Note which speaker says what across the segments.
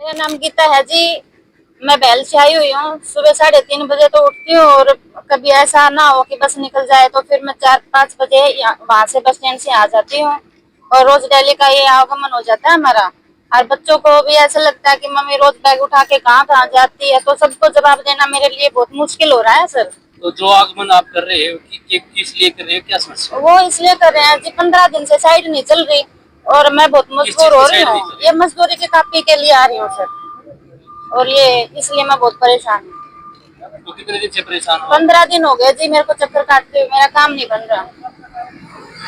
Speaker 1: मेरा नाम गीता है जी। मैं बैल से आई हुई हूँ। सुबह 3:30 बजे तो उठती हूँ और कभी ऐसा ना हो कि बस निकल जाए तो फिर मैं 4-5 बजे वहां से बस स्टैंड से आ जाती हूँ। और रोज डेली का ये आगमन हो जाता है हमारा। और बच्चों को भी ऐसा लगता है कि मम्मी रोज बैग उठा के कहाँ कहाँ जाती है, तो सबको जवाब देना मेरे लिए बहुत मुश्किल हो रहा है सर।
Speaker 2: तो जो आगमन आप कर रहे हो किस लिए कर रहे हो, क्या समस्या है?
Speaker 1: वो इसलिए कर रहे हैं जी, 15 दिन से साइड नहीं चल रही और मैं बहुत
Speaker 2: किस चीज
Speaker 1: मजबूर
Speaker 2: की
Speaker 1: हो रही
Speaker 2: साइड
Speaker 1: हूँ।
Speaker 2: नहीं चल
Speaker 1: ये
Speaker 2: रही?
Speaker 1: मजदूरी की कापी के लिए आ रही हूँ सर, और ये इसलिए मैं बहुत परेशान हूँ।
Speaker 2: तो कितने दिन से परेशान हो आप?
Speaker 1: 15 दिन हो गए जी मेरे को चक्कर काटते हुए, मेरा काम नहीं बन रहा।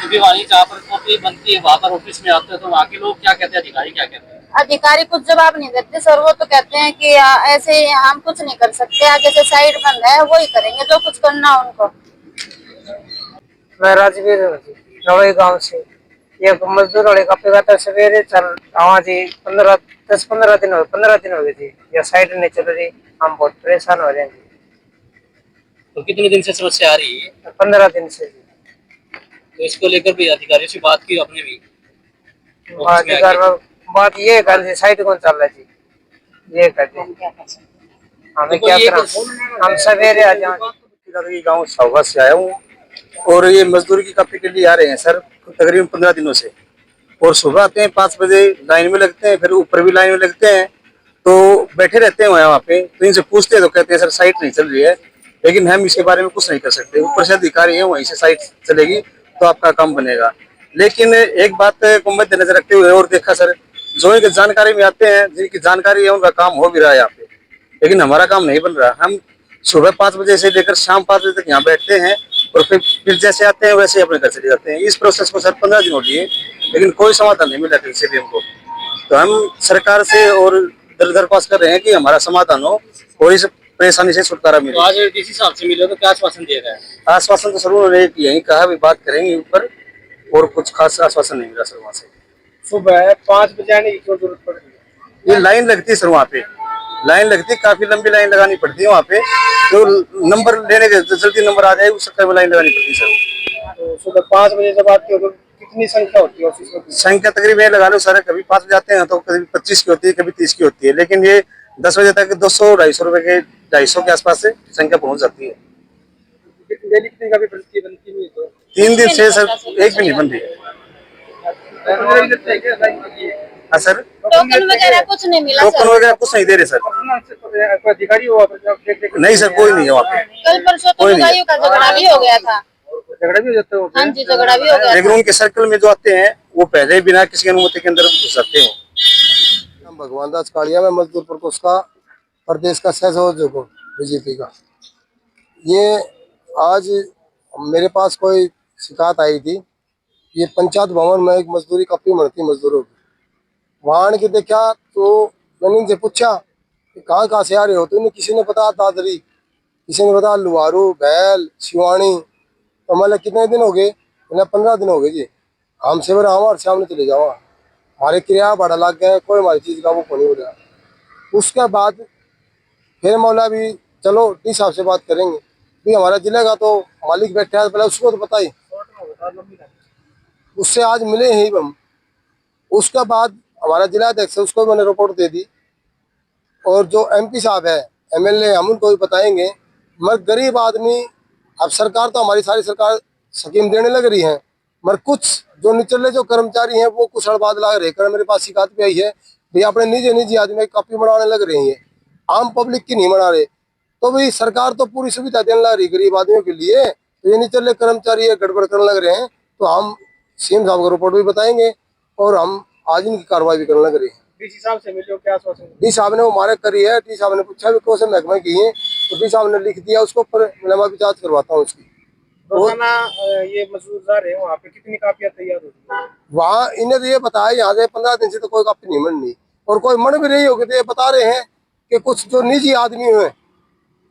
Speaker 2: क्योंकि वहीं जहाँ पर कॉपी बनती है वहां पर ऑफिस में आते हो तो वहाँ के लोग क्या कहते हैं, अधिकारी क्या कहते हैं?
Speaker 1: अधिकारी कुछ जवाब नहीं देते सर। वो तो कहते हैं कि ऐसे हम कुछ नहीं कर सकते, आगे से साइड बंद है, वही करेंगे जो कुछ करना हो उनको।
Speaker 3: मैं राजवीर हूँ जी, नवई गांव से। ये मजदूर वाले का पेगा सवेरे चल आवा जी 10-15 दिन हो 15 दिन हो गए जी। ये साइड नहीं चल रही, हम बहुत परेशान हो रहे हैं जी।
Speaker 2: तो कितने दिन से समस्या आ रही है?
Speaker 3: 15 दिन से जी।
Speaker 2: तो इसको लेकर भी अधिकारियों से बात की आपने भी ऑफिस में
Speaker 3: अधिकार
Speaker 2: आके?
Speaker 3: बात ये कर जी, साइड कौन चल रहा है जी, ये कर जी। हमें
Speaker 2: तो
Speaker 3: क्या
Speaker 2: कोई
Speaker 3: करा, हम सवेरे आ जाए।
Speaker 4: गाँव साहूगा से आया हूँ और ये मजदूरी की काफी के लिए आ रहे हैं सर, तकरीबन 15 दिनों से। और सुबह आते हैं 5 बजे, लाइन में लगते हैं, फिर ऊपर भी लाइन में लगते हैं, तो बैठे रहते हैं वहाँ पे। तो इनसे पूछते हैं तो कहते हैं सर साइट नहीं चल रही है, लेकिन हम इसके बारे में कुछ नहीं कर सकते। ऊपर से अधिकारी है, वहीं से साइट चलेगी तो आपका काम बनेगा। लेकिन एक बात को मद्देनजर रखते हुए और देखा सर, जो एक जानकारी में आते हैं, जिनकी जानकारी है उनका काम हो भी रहा है यहाँ पे, लेकिन हमारा काम नहीं बन रहा। हम सुबह 5 बजे से लेकर शाम 5 बजे तक यहाँ बैठते हैं और फिर जैसे आते हैं वैसे ही अपने घर चले जाते हैं। इस प्रोसेस को सर 15 दिन हो लिए, लेकिन कोई समाधान नहीं मिला किसी भी हमको। तो हम सरकार से और दरख्वास्त कर रहे हैं कि हमारा समाधान हो और इस परेशानी से छुटकारा
Speaker 2: तो
Speaker 4: मिले।
Speaker 2: आज डीसी साहब से मिले तो क्या आश्वासन दिया गया है?
Speaker 4: आश्वासन तो सर उन्होंने यही कहा, भी बात करेंगे ऊपर, और कुछ खास आश्वासन नहीं मिला सर वहाँ से।
Speaker 3: सुबह 5 बजे आने की क्यों जरूरत पड़ रही है?
Speaker 4: ये लाइन लगती है सर, वहाँ पे लाइन लगती है, काफी लंबी लाइन लगानी पड़ती है वहाँ पे। तो नंबर लेने के जल्दी नंबर आ जाए उस चक्कर में लाइन लगानी पड़ती है सर।
Speaker 3: तो सुबह 5 बजे जब आती हो तो कितनी संख्या होती है ऑफिस में?
Speaker 4: संख्या तकरीबन ये लगा लो सर, कभी 5 बजे आते हैं तो कभी 25 की होती है, कभी 30 की होती है, लेकिन ये 10 बजे तक 200-250 रुपए के 250 के आसपास से संख्या पहुंच जाती है।
Speaker 3: डेली कितनी का भी बनती नहीं है तो
Speaker 4: 3 दिन से सर एक भी नहीं बन रही है। हाँ सर,
Speaker 1: टोकन वगैरह कुछ नहीं मिला
Speaker 4: टोकन
Speaker 1: सर।
Speaker 4: वगैरह कुछ नहीं दे रहे सर।
Speaker 3: अधिकारी हुआ
Speaker 4: नहीं सर, कोई नहीं है वहाँ पे।
Speaker 1: कल परसों तो
Speaker 4: कोई नहीं है।
Speaker 1: लुगाइयों का झगड़ा भी हो गया था।
Speaker 3: झगड़ा भी हो जाता है।
Speaker 1: हाँ जी, झगड़ा भी हो गया
Speaker 4: लेकिन
Speaker 1: था।
Speaker 4: उनके सर्कल में जो आते हैं वो पहले ही बिना किसी अनुमति के अंदर घुस सकते हो।
Speaker 5: हम भगवान दास कालिया में मजदूर प्रकोष्ठ का प्रदेश का सहसचिव हूँ बीजेपी का। ये आज मेरे पास कोई शिकायत आई थी। ये पंचायत भवन में एक मजदूरी काफी बढ़ती मजदूरों की, वहाँ के देखा तो मैंने इनसे पूछा कि कहाँ से आ रहे हो, तो इन्हें किसी ने बताया दादरी, किसी ने बताया लुहारू, बैल, शिवानी। तो मतलब कितने दिन हो गए? 15 दिन हो गए जी। हमसे बोला हमारे सामने चले जाओ, हमारे किराया भाड़ा लग गया, कोई हमारी चीज का वो नहीं हो रहा। उसके बाद फिर मौला भी चलो डी साहब से बात करेंगे, भी हमारा जिले का तो मालिक बैठा है, पहले उसको तो बताइए। उससे आज मिले ही हम। उसके बाद हमारा जिला अध्यक्ष है, उसको मैंने रिपोर्ट दे दी, और जो एमपी साहब है, एमएलए, हम उनको भी बताएंगे। मगर गरीब आदमी, अब सरकार तो हमारी सारी सरकार स्कीम देने लग रही है, मगर कुछ जो निचले जो कर्मचारी हैं वो कुछ हड़बाद ला रहकर मेरे पास शिकायत भी आई है, भाई अपने निजी आदमी कापी बनाने लग रही है, आम पब्लिक की नहीं बना रहे। तो भाई सरकार तो पूरी सुविधा देने लग रही गरीब आदमियों के लिए, तो ये निचले कर्मचारी है गड़बड़ करने लग रहे हैं। तो हम सीएम साहब को रिपोर्ट भी बताएंगे और हम आज इनकी कार्रवाई भी करने लग रही है।
Speaker 3: डीसी साहब से मिले हो, क्या आश्वासन?
Speaker 5: डी साहब ने वो मारक करी है। डी साहब ने पूछा भी कौन से महकमे की है, तो डी साहब ने लिख दिया उसको, पर मैं भी जांच करवाता हूँ उसकी।
Speaker 3: रोजाना ये मजदूर जा रहे हैं वहाँ पे, कितनी कापियां तैयार होती है?
Speaker 5: वहाँ इन्हें तो ये बताया यहाँ से 15 दिन से तो कोई कापी नहीं बन रही, और कोई मन भी नहीं होगी। तो ये बता रहे हैं कि कुछ जो निजी आदमी हुए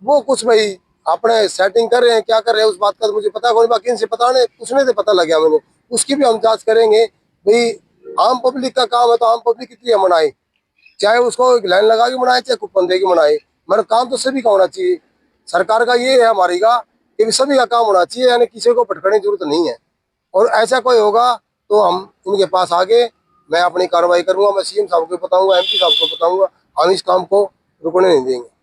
Speaker 5: वो कुछ भाई अपने सेटिंग कर रहे हैं, क्या कर रहे हैं उस बात का तो मुझे पता कोई, बाकी इनसे बताने पूछने से पता लग गया मैंने। उसकी भी हम जांच करेंगे। भाई आम पब्लिक का काम है तो आम पब्लिक कितनी मनाए, चाहे उसको एक लाइन लगा के मनाए, चाहे कूपन दे के मनाए, मगर काम तो सभी का होना चाहिए। सरकार का ये है हमारी का कि सभी का काम होना चाहिए, यानी किसी को भटकने की जरूरत नहीं है। और ऐसा कोई होगा तो हम इनके पास आगे मैं अपनी कार्रवाई करूंगा। मैं सीएम साहब को बताऊंगा, एमपी साहब को बताऊंगा, हम इस काम को रुकने नहीं देंगे।